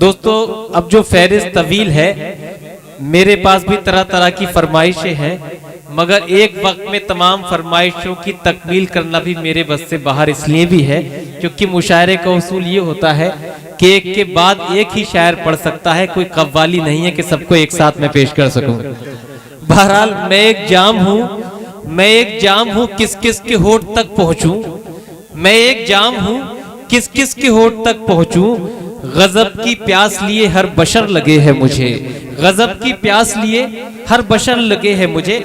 دوستو اب جو فہرست طویل ہے، میرے پاس بھی طرح طرح کی فرمائشیں ہیں، مگر ایک وقت میں تمام فرمائشوں کی تکمیل کرنا بھی میرے بس سے باہر اس لیے بھی ہے کیونکہ مشاعرے کا اصول یہ ہوتا ہے کہ ایک کے بعد ایک ہی شاعر پڑھ سکتا ہے، کوئی قوالی نہیں ہے کہ سب کو ایک ساتھ میں پیش کر سکوں۔ بہرحال میں ایک جام ہوں کس کس کے ہونٹ تک پہنچوں، میں ایک جام ہوں کس کس کے ہونٹ تک پہنچوں، غضب کی پیاس لیے ہر بشر لگے ہے مجھے، غضب کی پیاس لیے ہر بشر لگے ہے مجھے۔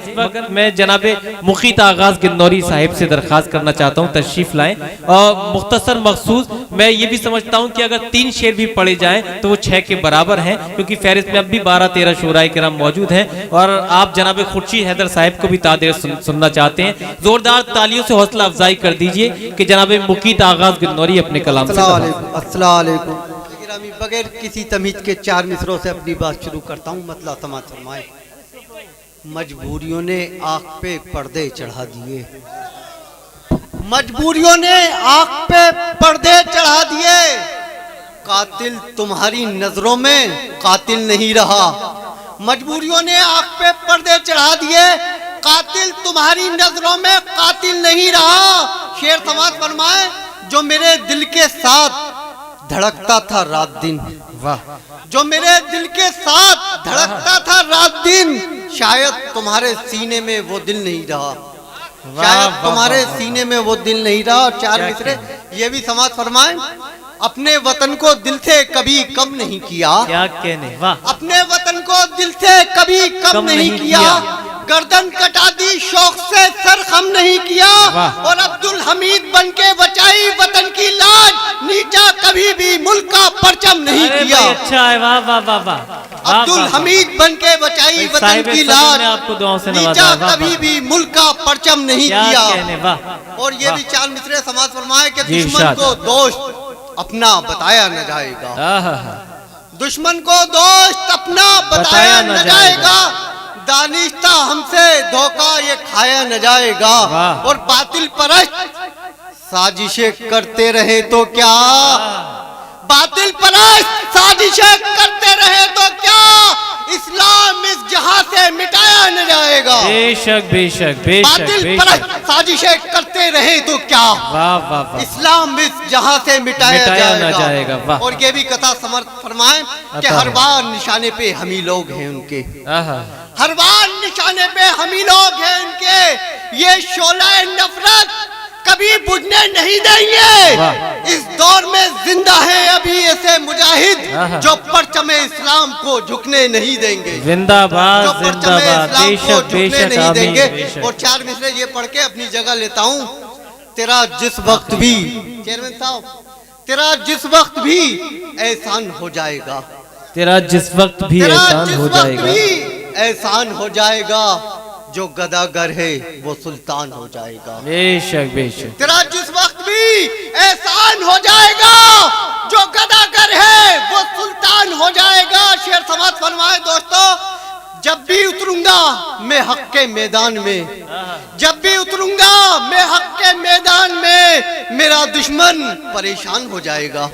میں جناب مقیت آغاز گنوری صاحب سے درخواست کرنا چاہتا ہوں تشریف لائیں، اور مختصر مخصوص میں یہ بھی سمجھتا ہوں کہ اگر 3 شعر بھی پڑھے جائیں تو وہ 6 کے برابر ہیں، کیونکہ فہرست میں اب بھی 12-13 شعراء کرام موجود ہیں، اور آپ جناب خورشید حیدر صاحب کو بھی تادیر سننا چاہتے ہیں۔ زوردار تالیوں سے حوصلہ افزائی کر دیجئے کہ جناب مقیت آغاز گنوری اپنے کلام سے۔ السلام علیکم۔ بغیر کسی تمہید کے 4 مصروں سے اپنی بات شروع کرتا ہوں، مطلع سماعت فرمائے۔ مجبوریوں نے آنکھ پہ پردے چڑھا دیے، مجبوریوں نے آنکھ پہ پردے چڑھا دیے، قاتل تمہاری نظروں میں قاتل نہیں رہا، مجبوریوں نے آنکھ پہ پردے چڑھا دیے، قاتل تمہاری نظروں میں قاتل نہیں رہا۔ شعر سماعت فرمائے۔ جو میرے دل کے ساتھ دھڑکتا تھا رات دن، جو میرے دل کے ساتھ دھڑکتا تھا رات دن، شاید تمہارے سینے میں وہ دل نہیں رہا، شاید تمہارے سینے میں وہ دل نہیں رہا۔ اور 4 مصرے یہ بھی سماعت فرمائیں۔ اپنے وطن کو دل سے کبھی کم نہیں کیا، اپنے وطن کو دل سے کبھی کم نہیں کیا، گردن کٹا دی شوق سے سر خم نہیں کیا، اور عبدالحمید بن کے بچائی وطن کی لاج، نیچا کبھی بھی ملک کا پرچم نہیں کیا۔ عبدالحمید بن کے بچائی وطن کی لاج، نیچا کبھی بھی ملک کا پرچم نہیں کیا۔ اور یہ بھی 4 مصرے سماعت فرمائے کہ دشمن کو دوست اپنا بتایا نہ جائے گا، دشمن کو دوست اپنا بتایا نہ جائے گا، دانستہ ہم سے دھوکہ یہ کھایا نہ جائے گا، اور باطل پرست سازشیں کرتے رہے تو کیا، باطل پرست سازشیں کرتے رہے تو کیا، اسلام اس جہاں سے مٹایا نہ جائے گا، بے شک بے شک بے شک، باطل پرست سازشیں کرتے رہے تو کیا، اسلام اس جہاں سے مٹایا نہ جائے گا۔ اور یہ بھی قطع سماعت فرمائیں کہ ہر بار نشانے پہ ہمیں لوگ ہیں ان کے، ہر بار نشانے پہ ہمیں لوگ ہیں ان کے، یہ شعلہ نفرت کبھی بجھنے نہیں دیں گے، اس دور میں زندہ ہیں ابھی ایسے مجاہد جو پرچم اسلام کو جھکنے نہیں دیں گے، زندہ باد جو زندہ پرچم باد، اسلام بے کو شک بے جھکنے شک نہیں دیں آمین گے۔ بے شک۔ اور 4 مصرے یہ پڑھ کے اپنی جگہ لیتا ہوں۔ تیرا جس وقت بھی چیئرمین صاحب، تیرا جس وقت بھی احسان ہو جائے گا، تیرا جس وقت بھی احسان ہو جائے گا، احسان ہو جائے گا، جو گداگر ہے وہ سلطان ہو جائے گا، بے شک بے شک، تیرا جس وقت بھی احسان ہو جائے گا، جو گداگر ہے وہ سلطان ہو جائے گا۔ شعر سماعت فرمائے دوستو۔ جب بھی اتروں گا میں حق کے میدان میں، جب بھی اتروں گا میں حق کے میدان میں، میرا دشمن پریشان ہو جائے گا،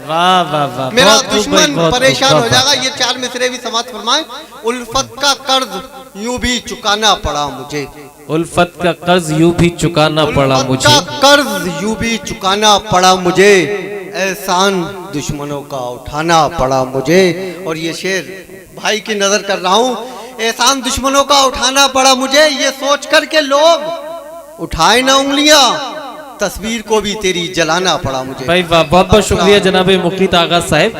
میرا دشمن پریشان ہو جائے گا۔ یہ 4 مصرے بھی سماعت فرمائیں۔ الفت کا قرض یوں بھی چکانا پڑا مجھے، الفت کا قرض یوں بھی چکانا پڑا مجھے، الفت کا قرض یوں بھی چکانا پڑا مجھے، احسان دشمنوں کا اٹھانا پڑا مجھے۔ اور یہ شعر بھائی کی نظر کر رہا ہوں، احسان دشمنوں کا اٹھانا پڑا مجھے، یہ سوچ کر کے لوگ اٹھائے نہ انگلیاں، تصویر کو بھی تیری جلانا پڑا مجھے۔ بھائی بہت بہت شکریہ جناب مقیت آغاز صاحب۔